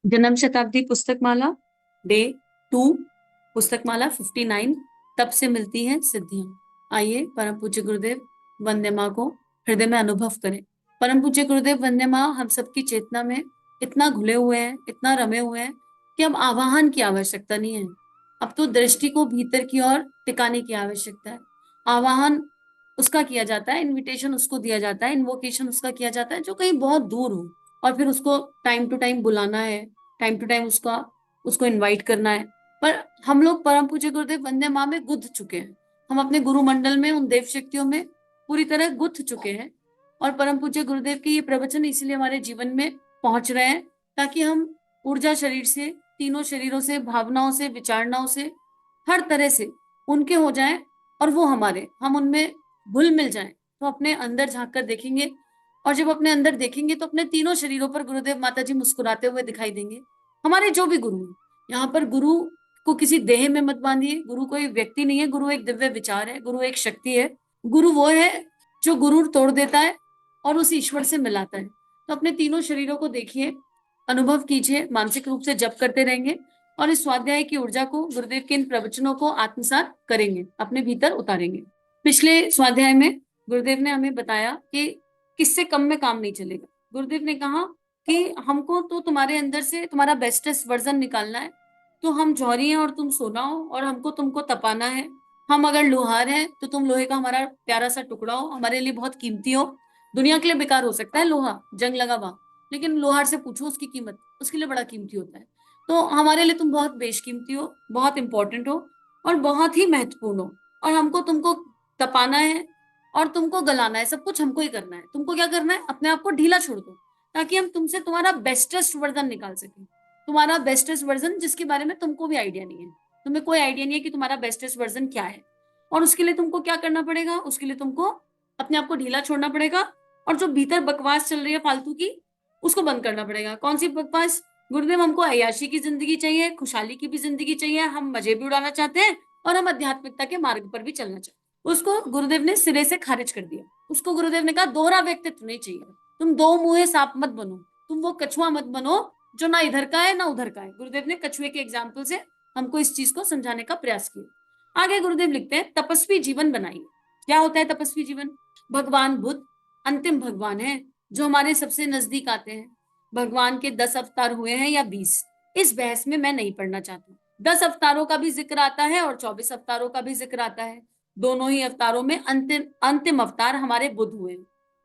जन्म शताब्दी पुस्तकमाला डे 2, पुस्तकमाला 59। तब से मिलती हैं सिद्धियां। आइए परम पूज्य गुरुदेव वंदे माँ को हृदय में अनुभव करें। परम पूज्य गुरुदेव वंदे माँ हम सबकी चेतना में इतना घुले हुए हैं, इतना रमे हुए हैं कि अब आवाहन की आवश्यकता नहीं है। अब तो दृष्टि को भीतर की ओर टिकाने की आवश्यकता है। आवाहन उसका किया जाता है, इनविटेशन उसको दिया जाता है, इन्वोकेशन उसका किया जाता है जो कहीं बहुत दूर हो, और फिर उसको टाइम टू टाइम बुलाना है, टाइम टू टाइम उसका उसको इनवाइट करना है। पर हम लोग परम पूज्य गुरुदेव वंदे माँ में गुंथ चुके हैं। हम अपने गुरु मंडल में उन देव शक्तियों में पूरी तरह गुंथ चुके हैं। और परम पूज्य गुरुदेव के ये प्रवचन इसलिए हमारे जीवन में पहुंच रहे हैं ताकि हम ऊर्जा शरीर से, तीनों शरीरों से, भावनाओं से, विचारणाओं से, हर तरह से उनके हो जाएं, और वो हमारे, हम उनमें घुल मिल जाएं। तो अपने अंदर झांक कर देखेंगे, और जब अपने अंदर देखेंगे तो अपने तीनों शरीरों पर गुरुदेव माता जी मुस्कुराते हुए दिखाई देंगे। हमारे जो भी गुरु हैं, यहाँ पर गुरु को किसी देह में मत बांधिए। गुरु कोई व्यक्ति नहीं है, गुरु एक दिव्य विचार है, गुरु एक शक्ति है। गुरु वो है जो गुरूर तोड़ देता है और उस ईश्वर से मिलाता है। तो अपने तीनों शरीरों को देखिए, अनुभव कीजिए, मानसिक रूप से जप करते रहेंगे, और इस स्वाध्याय की ऊर्जा को, गुरुदेव के इन प्रवचनों को आत्मसात करेंगे, अपने भीतर उतारेंगे। पिछले स्वाध्याय में गुरुदेव ने हमें बताया कि किससे कम में काम नहीं चलेगा। गुरुदेव ने कहा कि हमको तो तुम्हारे अंदर से तुम्हारा बेस्टेस्ट वर्जन निकालना है। तो हम जौहरी हैं और तुम सोना हो, और हमको तुमको तपाना है। हम अगर लोहार हैं तो तुम लोहे का हमारा प्यारा सा टुकड़ा हो, हमारे लिए बहुत कीमती हो। दुनिया के लिए बेकार हो सकता है लोहा, जंग लगा वहां, लेकिन लोहार से पूछो उसकी कीमत, उसके लिए बड़ा कीमती होता है। तो हमारे लिए तुम बहुत बेशकीमती हो, बहुत इंपॉर्टेंट हो, और बहुत ही महत्वपूर्ण हो। और हमको तुमको तपाना है और तुमको गलाना है, सब कुछ हमको ही करना है। तुमको क्या करना है, अपने आप को ढीला छोड़ दो, ताकि हम तुमसे तुम्हारा बेस्टेस्ट वर्जन निकाल सकें। तुम्हारा बेस्टेस्ट वर्जन जिसके बारे में तुमको भी आइडिया नहीं है, तुम्हें कोई आइडिया नहीं है कि तुम्हारा बेस्टेस्ट वर्जन क्या है। और उसके लिए तुमको क्या करना पड़ेगा, उसके लिए तुमको अपने आप को ढीला छोड़ना पड़ेगा, और जो भीतर बकवास चल रही है फालतू की, उसको बंद करना पड़ेगा। कौन सी बकवास? गुरुदेव हमको अय्याशी की जिंदगी चाहिए, खुशहाली की भी जिंदगी चाहिए, हम मजे भी उड़ाना चाहते हैं, और हम आध्यात्मिकता के मार्ग पर भी चलना चाहते हैं। उसको गुरुदेव ने सिरे से खारिज कर दिया। उसको गुरुदेव ने कहा दोहरा व्यक्तित्व नहीं चाहिए, तुम दो मुंहे सांप मत बनो, तुम वो कछुआ मत बनो जो ना इधर का है ना उधर का है। गुरुदेव ने कछुए के एग्जाम्पल से हमको इस चीज को समझाने का प्रयास किया। आगे गुरुदेव लिखते हैं, तपस्वी जीवन बनाइए। क्या होता है तपस्वी जीवन? भगवान बुद्ध अंतिम भगवान है, जो हमारे सबसे नजदीक आते हैं। भगवान के 10 अवतार हुए हैं या 20, इस बहस में मैं नहीं पढ़ना चाहती। 10 अवतारों का भी जिक्र आता है और 24 अवतारों का भी जिक्र आता है। दोनों ही अवतारों में अंतिम अंतिम अवतार हमारे बुद्ध हुए।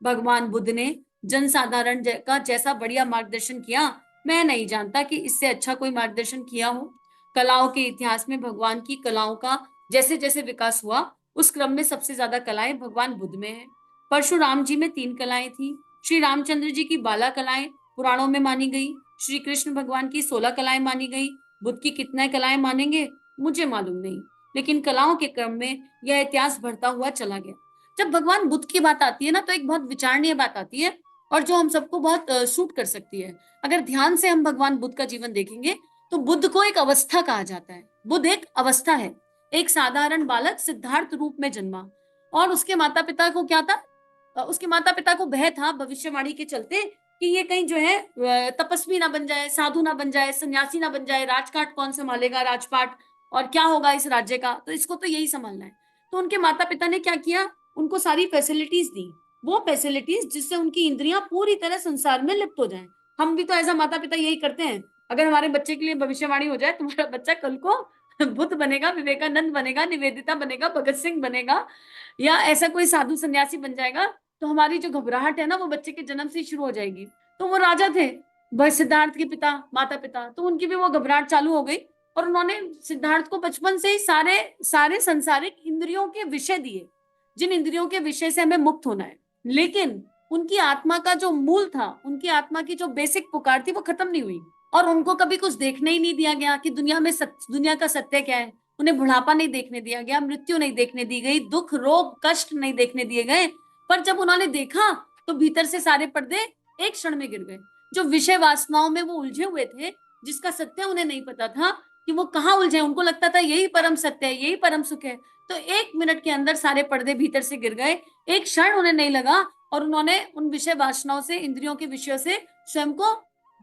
भगवान बुद्ध ने जनसाधारण का जैसा बढ़िया मार्गदर्शन किया, मैं नहीं जानता कि इससे अच्छा कोई मार्गदर्शन किया हो। कलाओं के इतिहास में भगवान की कलाओं का जैसे जैसे विकास हुआ, उस क्रम में सबसे ज्यादा कलाएं भगवान बुद्ध में है। परशुराम जी में 3 कलाएं थी। श्री रामचंद्र जी की 12 कलाएं पुराणों में मानी गई। श्री कृष्ण भगवान की 16 कलाएं मानी गई। बुद्ध की कितने कलाएं मानेंगे मुझे मालूम नहीं, लेकिन कलाओं के क्रम में यह इतिहास बढ़ता हुआ चला गया। जब भगवान बुद्ध की बात आती है ना, तो एक बहुत विचारणीय बात आती है, और जो हम सबको बहुत सूट कर सकती है। अगर ध्यान से हम भगवान बुद्ध का जीवन देखेंगे, तो बुद्ध को एक अवस्था कहा जाता है। बुद्ध एक अवस्था है। एक साधारण बालक सिद्धार्थ रूप में जन्मा, और उसके माता पिता को क्या था? उसके माता पिता को भय था भविष्यवाणी के चलते कि ये कहीं जो है तपस्वी ना बन जाए, साधु ना बन जाए, सन्यासी ना बन जाए, राजकाट कौन संभालेगा, राजपाट, और क्या होगा इस राज्य का, तो इसको तो यही संभालना है। तो उनके माता पिता ने क्या किया, उनको सारी फैसिलिटीज दी, वो फैसिलिटीज जिससे उनकी इंद्रियां पूरी तरह संसार में लिप्त हो जाए। हम भी तो ऐसा माता पिता यही करते हैं। अगर हमारे बच्चे के लिए भविष्यवाणी हो जाए, तुम्हारा बच्चा कल को बुद्ध बनेगा, विवेकानंद बनेगा, निवेदिता बनेगा, भगत सिंह बनेगा, या ऐसा कोई साधु सन्यासी बन जाएगा, तो हमारी जो घबराहट है ना, वो बच्चे के जन्म से शुरू हो जाएगी। तो वो राजा थे, वह सिद्धार्थ के पिता, माता पिता, तो उनकी भी वो घबराहट चालू हो गई, और उन्होंने सिद्धार्थ को बचपन से ही सारे सारे संसारिक इंद्रियों के विषय दिए, जिन इंद्रियों के विषय से हमें मुक्त होना है। लेकिन उनकी आत्मा का जो मूल था, उनकी आत्मा की जो बेसिक पुकार थी, वो खत्म नहीं हुई, और उनको कभी कुछ देखने ही नहीं दिया गया कि दुनिया का सत्य क्या है। उन्हें बुढ़ापा नहीं देखने दिया गया, मृत्यु नहीं देखने दी गई, दुख रोग कष्ट नहीं देखने दिए गए। पर जब उन्होंने देखा, तो भीतर से सारे पर्दे एक क्षण में गिर गए। जो विषय वासनाओं में वो उलझे हुए थे, जिसका सत्य उन्हें नहीं पता था कि वो कहाँ उलझे, उनको लगता था यही परम सत्य है, यही परम सुख है, तो 1 मिनट के अंदर सारे पर्दे भीतर से गिर गए। एक क्षण उन्हें नहीं लगा, और उन्होंने उन विषय वासनाओं से, इंद्रियों के विषयों से स्वयं को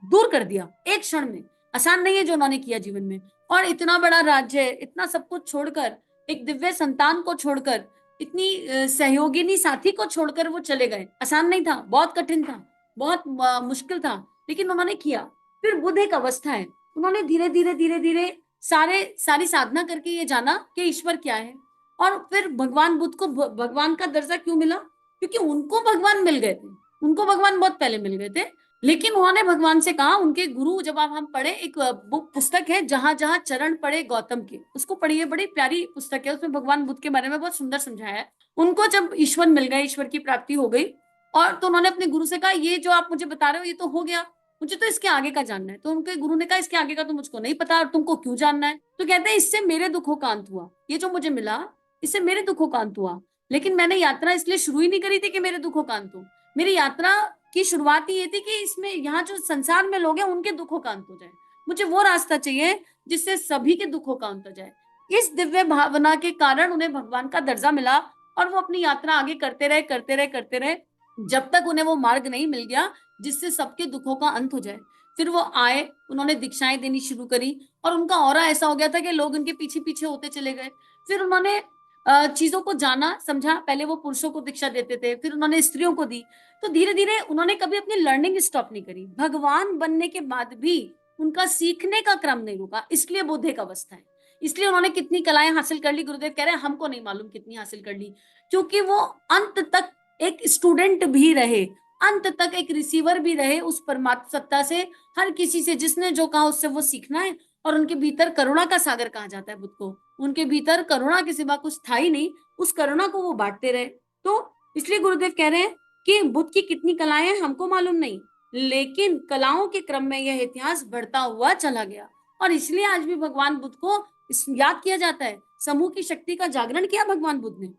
दूर कर दिया एक क्षण में। आसान नहीं है जो उन्होंने किया जीवन में, और इतना बड़ा राज्य, इतना सब कुछ छोड़कर, एक दिव्य संतान को छोड़कर, इतनी सहयोगिनी साथी को छोड़कर वो चले गए। आसान नहीं था, बहुत कठिन था, बहुत मुश्किल था, लेकिन उन्होंने किया। फिर बुद्ध एक अवस्था है, उन्होंने धीरे धीरे धीरे धीरे सारी साधना करके ये जाना कि ईश्वर क्या है। और फिर भगवान बुद्ध को भगवान का दर्जा क्यों मिला? क्योंकि उनको भगवान मिल गए थे, उनको भगवान बहुत पहले मिल गए थे। लेकिन उन्होंने भगवान से कहा, उनके गुरु, जब आप हम पढ़े, एक बुक पुस्तक है जहां जहां चरण पड़े गौतम के, उसको पढ़िए, बड़ी प्यारी पुस्तक है, उसमें भगवान बुद्ध के बारे में बहुत सुंदर समझाया है। उनको जब ईश्वर मिल गए, ईश्वर की प्राप्ति हो गई, और तो उन्होंने अपने गुरु से कहा, ये जो आप मुझे बता रहे हो ये तो हो गया, मुझे तो इसके आगे का जानना है। तो उनके गुरु ने कहा, इसके आगे का तो मुझको नहीं पता, और तुमको क्यों जानना है? तो कहते हैं, इससे मेरे दुखों का अंत हुआ, ये जो मुझे मिला इससे मेरे दुखों का अंत हुआ। लेकिन मैंने यात्रा इसलिए शुरू ही नहीं करी थी कि मेरे दुखों का अंत हो। मेरी यात्रा की शुरुआत ही ये थी कि इसमें, यहाँ जो संसार में लोग हैं उनके दुखों का अंत हो जाए। मुझे वो रास्ता चाहिए जिससे सभी के दुखों का अंत हो जाए। इस दिव्य भावना के कारण उन्हें भगवान का दर्जा मिला, और वो अपनी यात्रा आगे करते रहे, करते रहे, करते रहे, जब तक उन्हें वो मार्ग नहीं मिल गया जिससे सबके दुखों का अंत हो जाए। फिर वो आए, उन्होंने दीक्षाएं देनी शुरू करी, और उनका ऑरा ऐसा हो गया था कि लोग उनके पीछे पीछे होते चले गए। फिर उन्होंने चीजों को जाना समझा। पहले वो पुरुषों को दीक्षा देते थे, फिर उन्होंने स्त्रियों को दी। तो धीरे धीरे उन्होंने कभी अपनी लर्निंग स्टॉप नहीं करी। भगवान बनने के बाद भी उनका सीखने का क्रम नहीं रुका, इसलिए बुद्ध एक अवस्था है। इसलिए उन्होंने कितनी कलाएं हासिल कर ली, गुरुदेव कह रहे हैं हमको नहीं मालूम कितनी हासिल कर ली, क्योंकि वो अंत तक एक स्टूडेंट भी रहे, अंत तक एक रिसीवर भी रहे उस परमात्मा सत्ता से। हर किसी से जिसने जो कहा उससे वो सीखना है। और उनके भीतर करुणा का सागर कहा जाता है बुद्ध को, उनके भीतर करुणा के सिवा कुछ था ही नहीं, उस करुणा को वो बांटते रहे। तो इसलिए गुरुदेव कह रहे हैं कि बुद्ध की कितनी कलाएं हैं हमको मालूम नहीं, लेकिन कलाओं के क्रम में यह इतिहास बढ़ता हुआ चला गया। और इसलिए आज भी भगवान बुद्ध को याद किया जाता है। समूह की शक्ति का जागरण किया भगवान बुद्ध ने।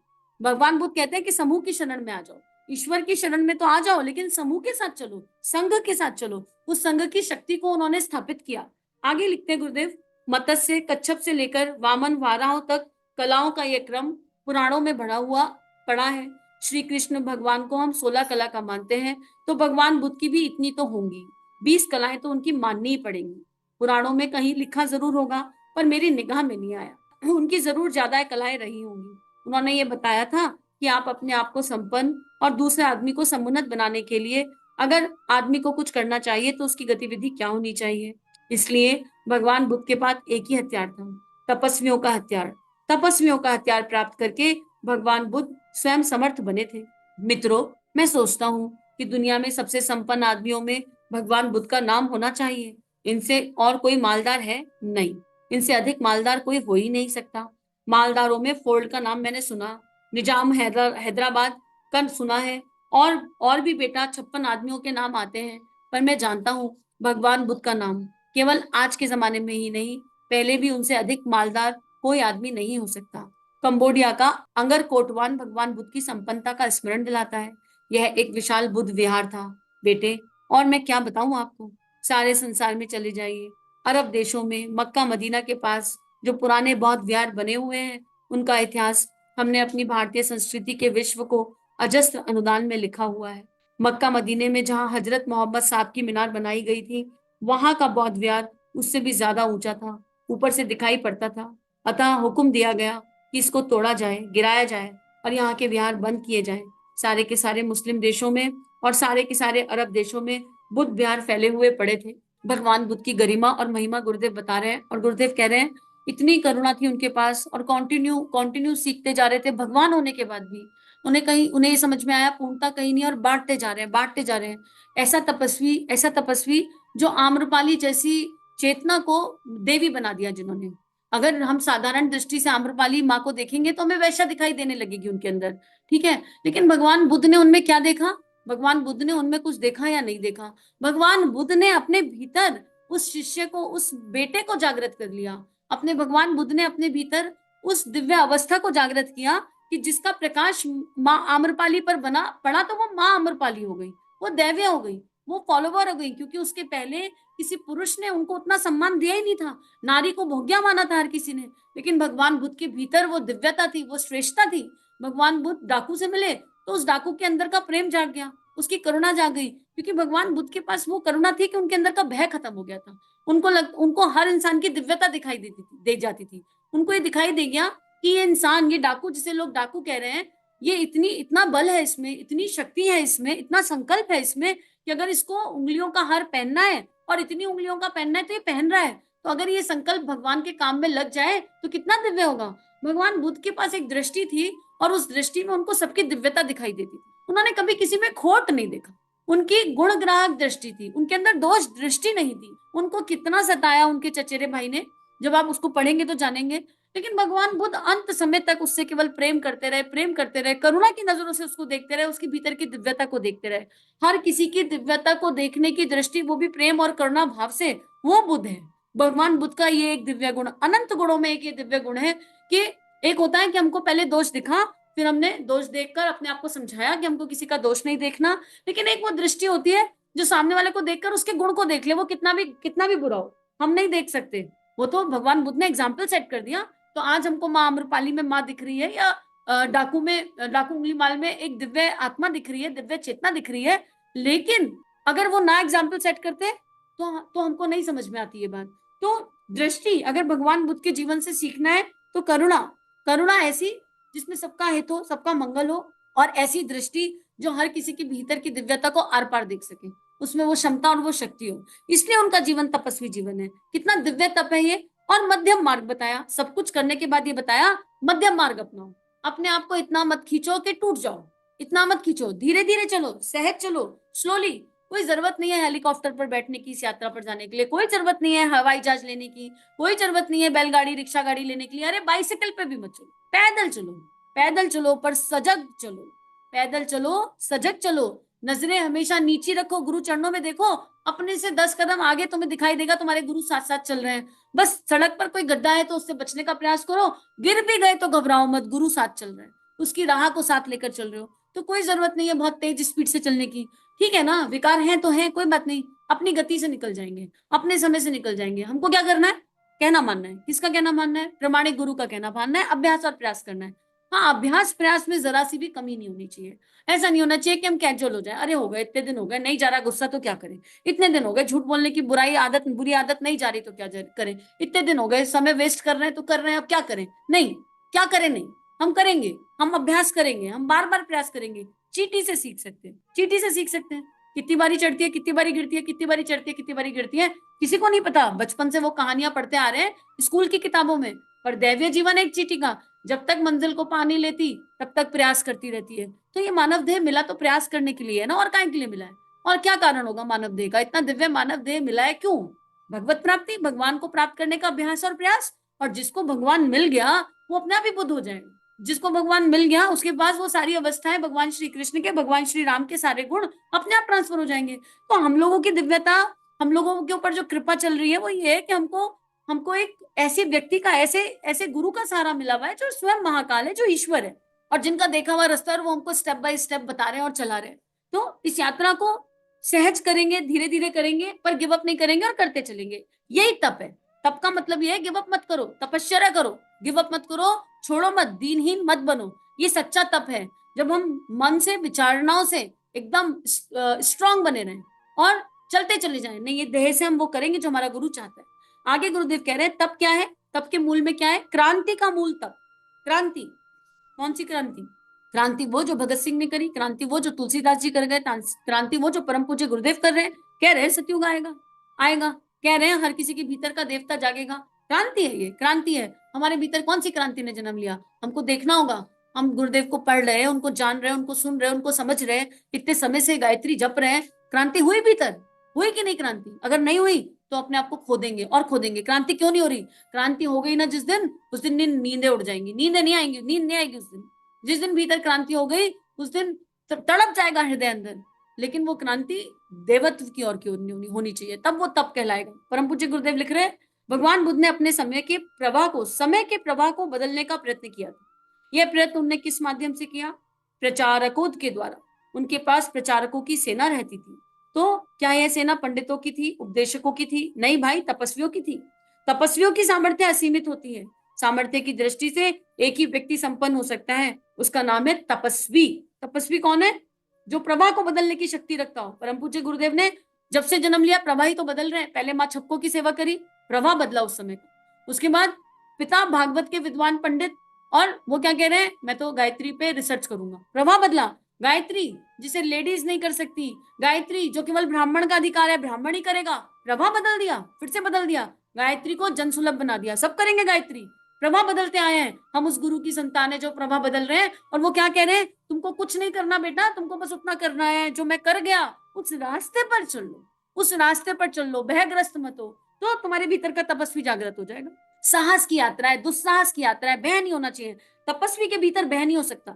भगवान बुद्ध कहते हैं कि समूह की शरण में आ जाओ, ईश्वर की शरण में तो आ जाओ, लेकिन समूह के साथ चलो, संघ के साथ चलो। उस संघ की शक्ति को उन्होंने स्थापित किया। आगे लिखते हैं गुरुदेव, मत्स्य कच्छप से लेकर वामन वाराहों तक कलाओं का यह क्रम पुराणों में बढ़ा हुआ पड़ा है। श्री कृष्ण भगवान को हम 16 कला का मानते हैं, तो भगवान बुद्ध की भी इतनी तो होंगी, 20 कलाएं तो उनकी माननी ही पड़ेंगी। पुराणों में कहीं लिखा जरूर होगा, पर मेरी निगाह में नहीं आया। उनकी जरूर ज्यादा कलाएं रही होंगी। उन्होंने ये बताया था कि आप अपने आप को संपन्न और दूसरे आदमी को समुन्नत बनाने के लिए अगर आदमी को कुछ करना चाहिए तो उसकी गतिविधि क्या होनी चाहिए। इसलिए भगवान बुद्ध के पास एक ही हथियार था, तपस्वियों का हथियार। तपस्वियों का हथियार प्राप्त करके भगवान बुद्ध स्वयं समर्थ बने थे। मित्रों, मैं सोचता हूँ कि दुनिया में सबसे संपन्न आदमियों में भगवान बुद्ध का नाम होना चाहिए। इनसे और कोई मालदार है नहीं, इनसे अधिक मालदार कोई हो ही नहीं सकता। मालदारों में फोर्ड का नाम मैंने सुना, निजाम हैदराबाद का सुना है, और भी बेटा 56 आदमियों के नाम आते हैं। पर मैं जानता हूँ भगवान बुद्ध का नाम केवल आज के जमाने में ही नहीं, पहले भी उनसे अधिक मालदार कोई आदमी नहीं हो सकता। कंबोडिया का अंगर कोटवान भगवान बुद्ध की संपन्नता का स्मरण दिलाता है। यह एक विशाल बुद्ध विहार था बेटे। और मैं क्या बताऊं आपको, सारे संसार में चले जाइए, अरब देशों में मक्का मदीना के पास जो पुराने बौद्ध विहार बने हुए हैं, उनका इतिहास हमने अपनी भारतीय संस्कृति के विश्व को अजस्त्र अनुदान में लिखा हुआ है। मक्का मदीने में जहां हजरत मोहम्मद साहब की मीनार बनाई गई थी, वहां का बौद्ध विहार उससे भी ज्यादा ऊंचा था, ऊपर से दिखाई पड़ता था। अतः हुक्म दिया गया कि इसको तोड़ा जाए, गिराया जाए, और यहाँ के विहार बंद किए जाए। सारे के सारे मुस्लिम देशों में और सारे के सारे अरब देशों में बुद्ध विहार फैले हुए पड़े थे। भगवान बुद्ध की गरिमा और महिमा गुरुदेव बता रहे हैं, और गुरुदेव कह रहे हैं इतनी करुणा थी उनके पास, और कंटिन्यू कंटिन्यू सीखते जा रहे थे भगवान होने के बाद भी। उन्हें ये समझ में आया पूर्णता कहीं नहीं, और बांटते जा रहे हैं, बांटते जा रहे हैं। ऐसा तपस्वी जो आम्रपाली जैसी चेतना को देवी बना दिया जिन्होंने। अगर हम साधारण दृष्टि से आम्रपाली माँ को देखेंगे तो हमें वैसा दिखाई देने लगेगी उनके अंदर, ठीक है। लेकिन भगवान बुद्ध ने उनमें क्या देखा? भगवान बुद्ध ने उनमें कुछ देखा या नहीं देखा? भगवान बुद्ध ने अपने भीतर उस शिष्य को, उस बेटे को जागृत कर लिया। भगवान बुद्ध ने अपने भीतर उस दिव्य अवस्था को जागृत किया कि जिसका प्रकाश माँ आम्रपाली पर बना पड़ा, तो वो माँ आम्रपाली हो गई, वो दैव्य हो गई, वो फॉलोवर हो गई, क्योंकि उसके पहले किसी पुरुष ने उनको उतना सम्मान दिया ही नहीं था। नारी को भोग्या माना था हर किसी ने। लेकिन भगवान बुद्ध के भीतर वो दिव्यता थी, वो श्रेष्ठता थी। भगवान बुद्ध डाकू से मिले तो उस डाकू के अंदर का प्रेम जाग गया, उसकी करुणा जाग गई, क्योंकि भगवान बुद्ध के पास वो करुणा थी कि उनके अंदर का भय खत्म हो गया था। उनको हर इंसान की दिव्यता दिखाई देती थी, दे जाती थी। उनको ये दिखाई दे गया कि ये इंसान, ये डाकू जिसे लोग डाकू कह रहे हैं, ये इतना बल है इसमें, इतनी शक्ति है इसमें, इतना संकल्प है इसमें कि अगर इसको उंगलियों का हार पहनना है और इतनी उंगलियों का पहनना है तो ये पहन रहा है। तो अगर ये संकल्प भगवान के काम में लग जाए तो कितना दिव्य होगा। भगवान बुद्ध के पास एक दृष्टि थी और उस दृष्टि में उनको सबकी दिव्यता दिखाई देती थी। उन्होंने कभी किसी में खोट नहीं देखा। उनकी गुणग्राहक दृष्टि थी, उनके अंदर दोष दृष्टि नहीं थी। उनको कितना सताया उनके चचेरे भाई ने, जब आप उसको पढ़ेंगे तो जानेंगे। लेकिन भगवान बुद्ध अंत समय तक उससे केवल प्रेम करते रहे, प्रेम करते रहे, करुणा की नजरों से उसको देखते रहे, उसके भीतर की दिव्यता को देखते रहे। हर किसी की दिव्यता को देखने की दृष्टि, वो भी प्रेम और करुणा भाव से, वो बुद्ध है। भगवान बुद्ध का ये एक दिव्य गुण, अनंत गुणों में एक ये दिव्य गुण है कि एक होता है कि हमको पहले दोष दिखा, फिर हमने दोष देखकर अपने आप को समझाया कि हमको किसी का दोष नहीं देखना। लेकिन एक वो दृष्टि होती है जो सामने वाले को देखकर उसके गुण को देख ले, वो कितना भी बुरा हो, हम नहीं देख सकते। वो तो भगवान बुद्ध ने एग्जाम्पल सेट कर दिया। तो आज हमको माँ आम्रपाली में माँ दिख रही है, या डाकू उंगली माल में एक दिव्य आत्मा दिख रही है, दिव्य चेतना दिख रही है। लेकिन अगर वो ना एग्जाम्पल सेट करते तो हमको नहीं समझ में आती ये बात। तो दृष्टि अगर भगवान बुद्ध के जीवन से सीखना है तो करुणा, करुणा ऐसी जिसमें सबका हित हो, सबका मंगल हो, और ऐसी दृष्टि जो हर किसी के भीतर की दिव्यता को आर पार देख सके, उसमें वो क्षमता और वो शक्ति हो। इसलिए उनका जीवन तपस्वी जीवन है। कितना दिव्य तप है ये। और मध्यम मार्ग बताया, सब कुछ करने के बाद ये बताया मध्यम मार्ग अपनाओ। अपने आप को इतना मत खींचो कि टूट जाओ, इतना मत खींचो, धीरे धीरे चलो, सहज चलो, स्लोली। कोई जरूरत नहीं है हेलीकॉप्टर पर बैठने की, इस यात्रा पर जाने के लिए कोई जरूरत नहीं है हवाई जहाज लेने की, कोई जरूरत नहीं है बैलगाड़ी रिक्शा गाड़ी लेने के लिए। अरे बाइसिकल पे भी मत चलो, पैदल चलो, पैदल चलो पर सजग चलो, पैदल चलो सजग चलो। नजरें हमेशा नीची रखो, गुरु चरणों में देखो, अपने से 10 कदम आगे तुम्हें दिखाई देगा तुम्हारे गुरु साथ साथ चल रहे हैं। बस सड़क पर कोई गड्ढा है तो उससे बचने का प्रयास करो, गिर भी गए तो घबराओ मत, गुरु साथ चल रहे हैं, उसकी राह को साथ लेकर चल रहे हो। तो कोई जरूरत नहीं है बहुत तेज स्पीड से चलने की। ठीक है ना, विकार है तो है, कोई बात नहीं, अपनी गति से निकल जाएंगे, अपने समय से निकल जाएंगे। हमको क्या करना है, कहना मानना है। किसका कहना मानना है, प्रमाणिक गुरु का कहना मानना है, अभ्यास और प्रयास करना है। हाँ, अभ्यास प्रयास में जरा सी भी कमी नहीं होनी चाहिए। ऐसा नहीं होना चाहिए कि हम कैजुअल हो जाए, अरे हो गए इतने दिन हो गए नहीं जा रहा गुस्सा तो क्या करें, इतने दिन हो गए झूठ बोलने की बुरी आदत नहीं जा रही तो क्या करें, इतने दिन हो गए समय वेस्ट कर रहे हैं तो कर रहे हैं, अब क्या करें। नहीं, क्या करें नहीं, हम करेंगे, हम अभ्यास करेंगे, हम बार बार प्रयास करेंगे। चींटी से सीख सकते हैं, चींटी से सीख सकते हैं। कितनी बारी चढ़ती है, कितनी बारी गिरती है, कितनी बारी चढ़ती है, कितनी बारी गिरती है, किसी को नहीं पता। बचपन से वो कहानियां पढ़ते आ रहे हैं स्कूल की किताबों में। पर दैवीय जीवन एक चींटी का, जब तक मंजिल को पा नहीं लेती तब तक प्रयास करती रहती है। तो ये मानव देह मिला तो प्रयास करने के लिए है ना, और काय के लिए मिला है। और क्या कारण होगा मानव देह का, इतना दिव्य मानव देह मिला है क्यों, भगवत प्राप्ति, भगवान को प्राप्त करने का अभ्यास और प्रयास। और जिसको भगवान मिल गया वो अपने आप ही बुद्ध हो जाएगा। जिसको भगवान मिल गया उसके पास वो सारी अवस्थाएं भगवान श्री कृष्ण के, भगवान श्री राम के सारे गुण अपने आप ट्रांसफर हो जाएंगे। तो हम लोगों की दिव्यता, हम लोगों के ऊपर जो कृपा चल रही है वो ये है कि हमको हमको एक ऐसे व्यक्ति का, ऐसे ऐसे गुरु का सहारा मिला हुआ है जो स्वयं महाकाल है, जो ईश्वर है, और जिनका देखा हुआ रास्ता और वो हमको स्टेप बाय स्टेप बता रहे हैं और चला रहे हैं। तो इस यात्रा को सहज करेंगे, धीरे धीरे करेंगे, पर गिव अप नहीं करेंगे और करते चलेंगे। यही तप है। तप का मतलब यह है गिव अप मत करो, तपस्या करो, गिव अप मत करो, छोड़ो मत, दीनहीन मत बनो। ये सच्चा तप है, जब हम मन से, विचारणाओं से एकदम स्ट्रांग बने रहें और चलते चले जाएं। नहीं, ये देह से हम वो करेंगे जो हमारा गुरु चाहता है। आगे गुरुदेव कह रहे हैं तप क्या है, तप के मूल में क्या है, क्रांति का मूल तप। क्रांति, कौन सी क्रांति, क्रांति वो जो भगत सिंह ने करी, क्रांति वो जो तुलसीदास जी कर गए, क्रांति वो जो परम पूज्य गुरुदेव कर रहे हैं। कह रहे हैं सतयुग आएगा, आएगा, कह रहे हैं हर किसी के भीतर का देवता जागेगा। क्रांति है, ये क्रांति है। हमारे भीतर कौन सी क्रांति ने जन्म लिया, हमको देखना होगा। हम गुरुदेव को पढ़ रहे हैं, उनको जान रहे हैं, उनको सुन रहे हैं, उनको समझ रहे हैं, इतने समय से गायत्री जप रहे हैं। क्रांति हुई भीतर, हुई कि नहीं क्रांति? अगर नहीं हुई तो अपने आप को खो देंगे और खो देंगे। क्रांति क्यों नहीं हो रही? क्रांति हो गई ना जिस दिन, उस दिन नींदें उड़ जाएंगी, नींदें नहीं आएंगी, नींद नहीं आएगी उस दिन। जिस दिन भीतर क्रांति हो गई उस दिन तड़प जाएगा हृदय अंदर। लेकिन वो क्रांति देवत्व की ओर की होनी चाहिए, तब वो तप कहलाएगा। परम पूज्य गुरुदेव लिख रहे हैं भगवान बुद्ध ने अपने समय के प्रवाह को बदलने का प्रयत्न किया था। यह प्रयत्न उन्होंने किस माध्यम से किया? प्रचारकों के द्वारा। उनके पास प्रचारकों की सेना रहती थी। तो क्या यह सेना पंडितों की थी, उपदेशकों की थी? नहीं भाई, तपस्वियों की थी। तपस्वियों की सामर्थ्य असीमित होती है। सामर्थ्य की दृष्टि से एक ही व्यक्ति संपन्न हो सकता है, उसका नाम है तपस्वी। तपस्वी कौन है? जो प्रभा को बदलने की शक्ति रखता हो। परम पूज्य गुरुदेव ने जब से जन्म लिया प्रभा ही तो बदल रहे हैं। पहले माँ छक्को की सेवा करी, प्रभा बदला उस समय का। उसके बाद पिता भागवत के विद्वान पंडित, और वो क्या कह रहे हैं, मैं तो गायत्री पे रिसर्च करूंगा, प्रभा बदला। गायत्री जिसे लेडीज नहीं कर सकती, गायत्री जो केवल ब्राह्मण का अधिकार है, ब्राह्मण ही करेगा, प्रभा बदल दिया, फिर से बदल दिया, गायत्री को जन सुलभ बना दिया, सब करेंगे गायत्री। प्रभा बदलते आए हैं हम, उस गुरु की संतान है जो प्रभा बदल रहे हैं। और वो क्या कह रहे हैं, तुमको कुछ नहीं करना बेटा, तुमको बस उतना करना है जो मैं कर गया, उस रास्ते पर चल लो, उस रास्ते पर चल लो, भयग्रस्त मत हो, तो तुम्हारे भीतर का तपस्वी जागृत हो जाएगा। साहस की यात्रा है, दुस्साहस की यात्रा है, भय नहीं होना चाहिए। तपस्वी के भीतर भय नहीं हो सकता।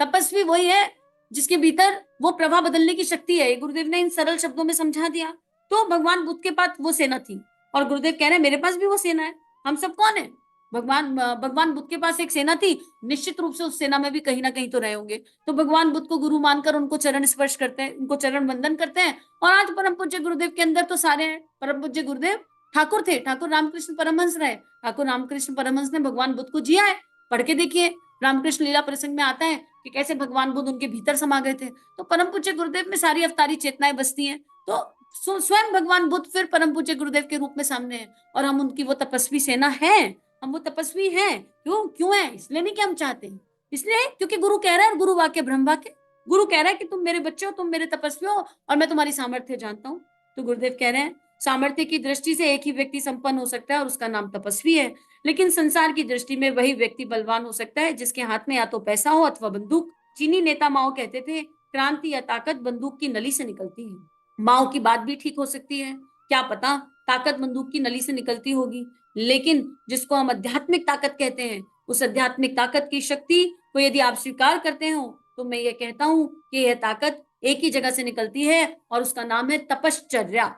तपस्वी वही है जिसके भीतर वो प्रभा बदलने की शक्ति है। गुरुदेव ने इन सरल शब्दों में समझा दिया। तो भगवान बुद्ध के पास वो सेना थी, और गुरुदेव कह रहे हैं मेरे पास भी वो सेना है। हम सब कौन है, भगवान बुद्ध के पास एक सेना थी, निश्चित रूप से उस सेना में भी कहीं ना कहीं तो रहे होंगे। तो भगवान बुद्ध को गुरु मानकर उनको चरण स्पर्श करते हैं, उनको चरण वंदन करते हैं। और आज परम पूज्य गुरुदेव के अंदर तो सारे हैं। परम पूज्य गुरुदेव ठाकुर थे, ठाकुर रामकृष्ण परमहंस रहे। ठाकुर रामकृष्ण परमहंस ने भगवान बुद्ध को जिया है, पढ़ के देखिए। रामकृष्ण लीला प्रसंग में आता है कि कैसे भगवान बुद्ध उनके भीतर समा गए थे। तो परम पूज्य गुरुदेव में सारी अवतारी चेतनाएं बसती हैं। तो स्वयं भगवान बुद्ध फिर परम पूज्य गुरुदेव के रूप में सामने है, और हम उनकी वो तपस्वी सेना है। हम वो तपस्वी हैं। क्यों है, इसलिए नहीं कि हम चाहते हैं, इसलिए क्योंकि गुरु कह रहा है, गुरु वाक्य ब्रह्म वाक्य। गुरु कह रहा है कि तुम मेरे बच्चे हो, तुम मेरे तपस्वी हो, और मैं तुम्हारी सामर्थ्य जानता हूँ। तो गुरुदेव कह रहे हैं सामर्थ्य की दृष्टि से एक ही व्यक्ति संपन्न हो सकता है, और उसका नाम तपस्वी है। लेकिन संसार की दृष्टि में वही व्यक्ति बलवान हो सकता है जिसके हाथ में या तो पैसा हो अथवा बंदूक। चीनी नेता माओ कहते थे, क्रांति या ताकत बंदूक की नली से निकलती है। माओ की बात भी ठीक हो सकती है, क्या पता ताकत बंदूक की नली से निकलती होगी। लेकिन जिसको हम आध्यात्मिक ताकत कहते हैं, उस आध्यात्मिक ताकत की शक्ति को यदि आप स्वीकार करते हो, तो मैं ये कहता हूं कि यह ताकत एक ही जगह से निकलती है, और उसका नाम है तपश्चर्या।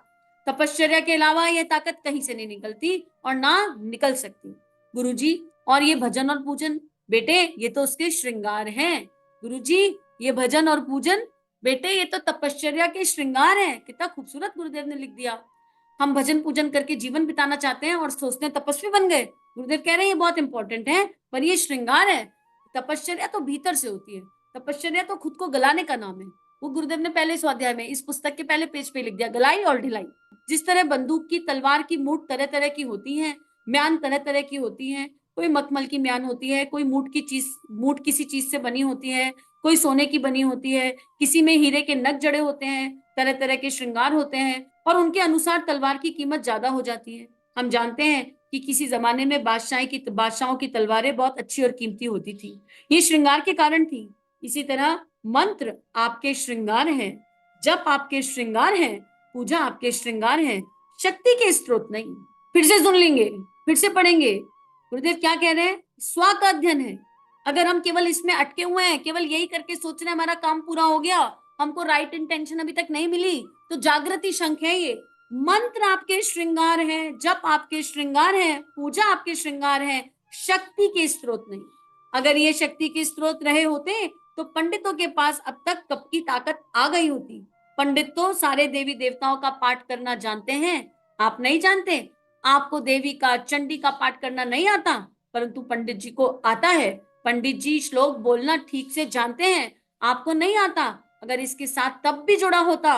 तपश्चर्या के अलावा यह ताकत कहीं से नहीं निकलती और ना निकल सकती। गुरुजी, और ये भजन और पूजन बेटे, ये तो उसके श्रृंगार हैं। गुरुजी, ये भजन और पूजन बेटे, ये तो तपश्चर्या के श्रृंगार हैं। कितना खूबसूरत गुरुदेव ने लिख दिया। हम भजन पूजन करके जीवन बिताना चाहते हैं और सोचते हैं तपस्वी बन गए। गुरुदेव कह रहे हैं ये बहुत इंपॉर्टेंट है, पर ये श्रृंगार है। तपश्चर्या तो भीतर से होती है, तपश्चर्या तो खुद को गलाने का नाम है। वो गुरुदेव ने पहले स्वाध्याय में इस पुस्तक के पहले पेज पे लिख दिया, गलाई और ढिलाई। जिस तरह बंदूक की तलवार की मूठ तरह तरह की होती है, म्यान तरह तरह की होती है। कोई मखमल की म्यान होती है, कोई मूठ किसी चीज से बनी होती है, कोई सोने की बनी होती है, किसी में हीरे के नग जड़े होते हैं, तरह तरह के श्रृंगार होते हैं, और उनके अनुसार तलवार की कीमत ज्यादा हो जाती है। हम जानते हैं कि किसी जमाने में बादशाहों की तलवारें बहुत अच्छी और कीमती होती थी, ये श्रृंगार के कारण थी। इसी तरह मंत्र आपके श्रृंगार हैं, जप आपके श्रृंगार हैं, पूजा आपके श्रृंगार हैं, शक्ति के स्रोत नहीं। फिर से सुन लेंगे, फिर से पढ़ेंगे। गुरुदेव क्या कह रहे हैं, स्व का अध्ययन है। अगर हम केवल इसमें अटके हुए हैं, केवल यही करके सोच रहे हैं हमारा काम पूरा हो गया, हमको राइट इंटेंशन अभी तक नहीं मिली, तो जागृति शंख है ये। मंत्र आपके श्रृंगार है, जप आपके श्रृंगार है, पूजा आपके श्रृंगार है, शक्ति के स्रोत नहीं। अगर ये शक्ति के स्रोत रहे होते तो पंडितों के पास अब तक कब की ताकत आ गई होती। पंडित तो सारे देवी देवताओं का पाठ करना जानते हैं, आप नहीं जानते। आपको देवी का, चंडी का पाठ करना नहीं आता, परंतु पंडित जी को आता है। पंडित जी श्लोक बोलना ठीक से जानते हैं, आपको नहीं आता। अगर इसके साथ तब भी जुड़ा होता,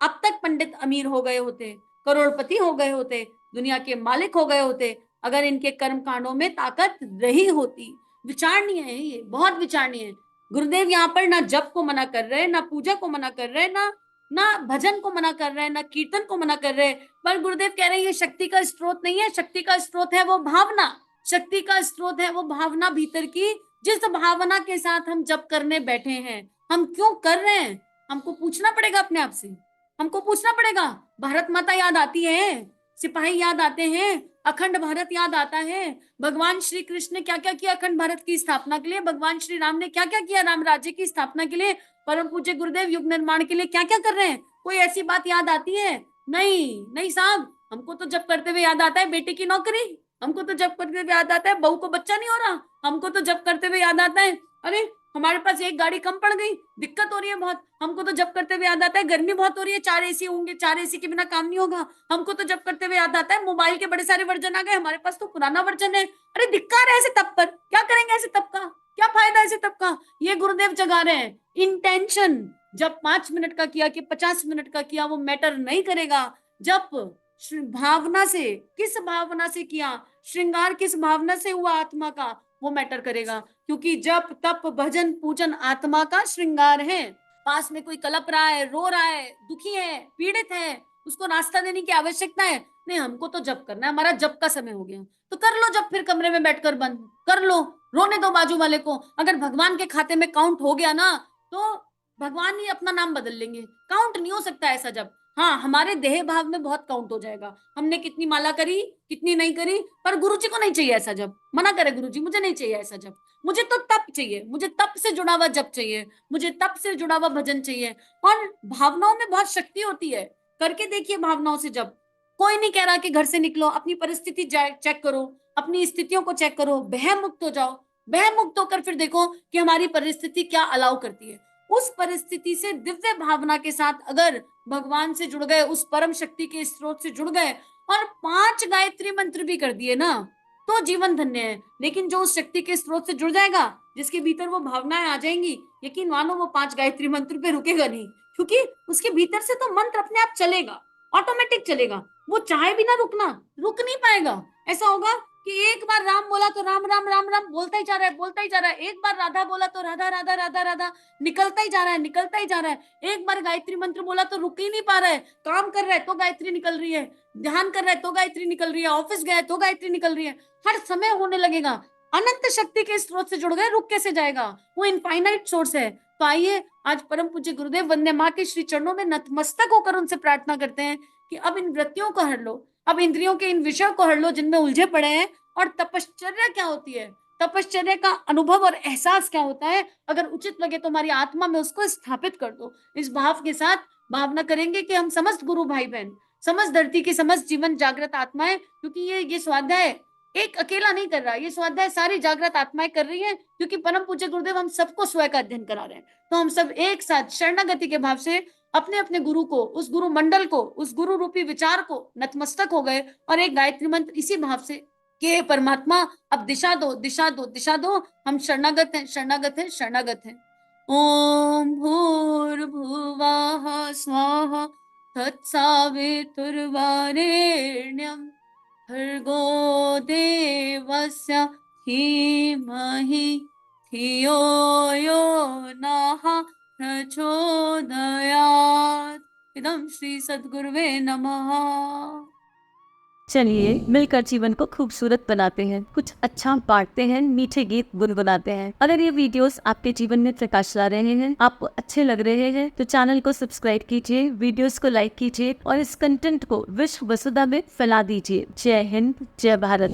अब तक पंडित अमीर हो गए होते, करोड़पति हो गए होते, दुनिया के मालिक हो गए होते, अगर इनके कर्म कांडों में ताकत रही होती। विचारणीय है ये, बहुत विचारणीय है। गुरुदेव यहाँ पर ना जप को मना कर रहे, ना पूजा को मना कर रहे, ना भजन को मना कर रहे हैं, ना कीर्तन को मना कर रहे हैं, पर गुरुदेव कह रहे हैं ये शक्ति का स्रोत नहीं है। शक्ति का स्रोत है वो भावना, शक्ति का स्रोत है वो भावना भीतर की। जिस भावना के साथ हम जप करने बैठे हैं, हम क्यों कर रहे हैं, हमको पूछना पड़ेगा अपने आप से, हमको पूछना पड़ेगा। भारत माता याद आती है, सिपाही याद आते हैं, अखंड भारत याद आता है। भगवान श्री कृष्ण ने क्या क्या किया अखंड भारत की स्थापना के लिए, भगवान श्री राम ने क्या क्या किया राम राज्य की स्थापना के लिए, परम पूज्य गुरुदेव युग निर्माण के लिए क्या क्या कर रहे हैं। कोई ऐसी बात याद आती है? नहीं नहीं साहब, हमको तो जब करते हुए याद आता है बेटे की नौकरी, हमको तो जब करते हुए याद आता है बहू को बच्चा नहीं हो रहा, हमको तो जब करते हुए याद आता है अरे हमारे पास एक गाड़ी कम पड़ गई, दिक्कत हो रही है बहुत, हमको तो जब करते हुए याद आता है गर्मी बहुत हो रही है, 4 एसी होंगे, 4 एसी के बिना काम नहीं होगा, हमको तो जब करते हुए याद आता है मोबाइल के बड़े सारे वर्जन आ गए, हमारे पास तो पुराना वर्जन है। अरे धिक्कार है ऐसे तब पर, क्या करेंगे ऐसे तब का, क्या फायदा ऐसे तब का। ये गुरुदेव जगा रहे हैं इंटेंशन, जब 5 मिनट का किया कि 50 मिनट का किया वो मैटर नहीं करेगा। जब भावना से, किस भावना से किया, श्रृंगार किस भावना से हुआ आत्मा का, वो मैटर करेगा। क्योंकि जप तप भजन पूजन आत्मा का श्रृंगार है। पास में कोई कलप रहा है, रो रहा है, दुखी है, पीड़ित है, उसको नाश्ता देने की आवश्यकता है, नहीं हमको तो जप करना है, हमारा जप का समय हो गया, तो कर लो जब, फिर कमरे में बैठकर बंद कर लो, रोने दो बाजू वाले को। अगर भगवान के खाते में काउंट हो गया ना, तो भगवान ही अपना नाम बदल लेंगे। काउंट नहीं हो सकता ऐसा जब। हाँ, हमारे देह भाव में बहुत काउंट हो जाएगा, हमने कितनी माला करी, कितनी नहीं करी, पर गुरुजी को नहीं चाहिए ऐसा जब। मना करे गुरुजी, मुझे नहीं चाहिए ऐसा जब, मुझे तो तप चाहिए, मुझे तप से जुड़ा हुआ जप चाहिए, मुझे तप से जुड़ा हुआ भजन चाहिए। और भावनाओं में बहुत शक्ति होती है, करके देखिए भावनाओं से जब। कोई नहीं कह रहा कि घर से निकलो, अपनी परिस्थिति चेक करो, अपनी स्थितियों को चेक करो, भय मुक्त हो जाओ। भय मुक्त होकर फिर देखो कि हमारी परिस्थिति क्या अलाउ करती है। उस परिस्थिति से दिव्य भावना के साथ अगर भगवान से जुड़ गए, उस परम शक्ति के स्रोत से जुड़ गए और 5 गायत्री मंत्र भी कर दिए ना, तो जीवन धन्य है। लेकिन जो उस शक्ति के स्रोत से जुड़ जाएगा, जिसके भीतर वो भावनाएं आ जाएंगी, यकीन मानो वो 5 गायत्री मंत्र पे रुकेगा नहीं, क्योंकि उसके भीतर से तो मंत्र अपने आप चलेगा, ऑटोमेटिक चलेगा। वो चाहे भी ना रुकना, रुक नहीं पाएगा। ऐसा होगा कि एक बार राम बोला तो राम राम राम राम बोलता ही जा रहा है, बोलता ही जा रहा है। एक बार राधा बोला तो राधा राधा राधा राधा निकलता ही जा रहा है, निकलता ही जा रहा है। एक बार गायत्री मंत्र बोला तो रुक ही नहीं पा रहा है। काम कर रहा है तो गायत्री निकल रही है, ध्यान कर रहा है तो गायत्री निकल रही है, ऑफिस गया है तो गायत्री निकल रही है। हर समय होने लगेगा। अनंत शक्ति के स्रोत से जुड़ गए, रुक कैसे जाएगा? वो इनफाइनाइट सोर्स है। तो आइए आज परम पूज्य गुरुदेव वंदे माँ के श्री चरणों में नतमस्तक होकर उनसे प्रार्थना करते हैं कि अब इन वृत्तियों को हर लो, अब इंद्रियों के इन विषयों को हर लो जिनमें उलझे पड़े हैं। और तपश्चर्या क्या होती है, तपश्चर्या का अनुभव और एहसास क्या होता है, अगर उचित लगे तो हमारी आत्मा में उसको स्थापित कर दो। इस भाव के साथ भावना करेंगे कि हम समस्त गुरु भाई बहन, समस्त धरती की समस्त जीवन जागृत आत्माएं, क्योंकि ये स्वाध्याय एक अकेला नहीं कर रहा, ये स्वाध्याय सारी जागृत आत्माएं कर रही है, क्योंकि परम पूज्य गुरुदेव हम सबको स्वयं का अध्ययन करा रहे हैं। तो हम सब एक साथ शरणागति के भाव से अपने अपने गुरु को, उस गुरु मंडल को, उस गुरु रूपी विचार को नतमस्तक हो गए और एक गायत्री मंत्र इसी भाव से कि परमात्मा अब दिशा दो, दिशा दो, दिशा दो। हम शरणागत हैं, शरणागत हैं, शरणागत हैं। ओम भूर्भुवः स्वाहा तत्सवितुर्वरेण्यं भर्गो देवस्य धीमहि धियो यो नः प्रचोदयात्। इदं श्री सद्गुरुवे नमः। चलिए मिलकर जीवन को खूबसूरत बनाते हैं, कुछ अच्छा बांटते हैं, मीठे गीत गुनगुनाते हैं। अगर ये वीडियोस आपके जीवन में प्रकाश ला रहे हैं, आपको अच्छे लग रहे हैं, तो चैनल को सब्सक्राइब कीजिए, वीडियोस को लाइक कीजिए और इस कंटेंट को विश्व वसुधा में फैला दीजिए। जय हिंद, जय भारत।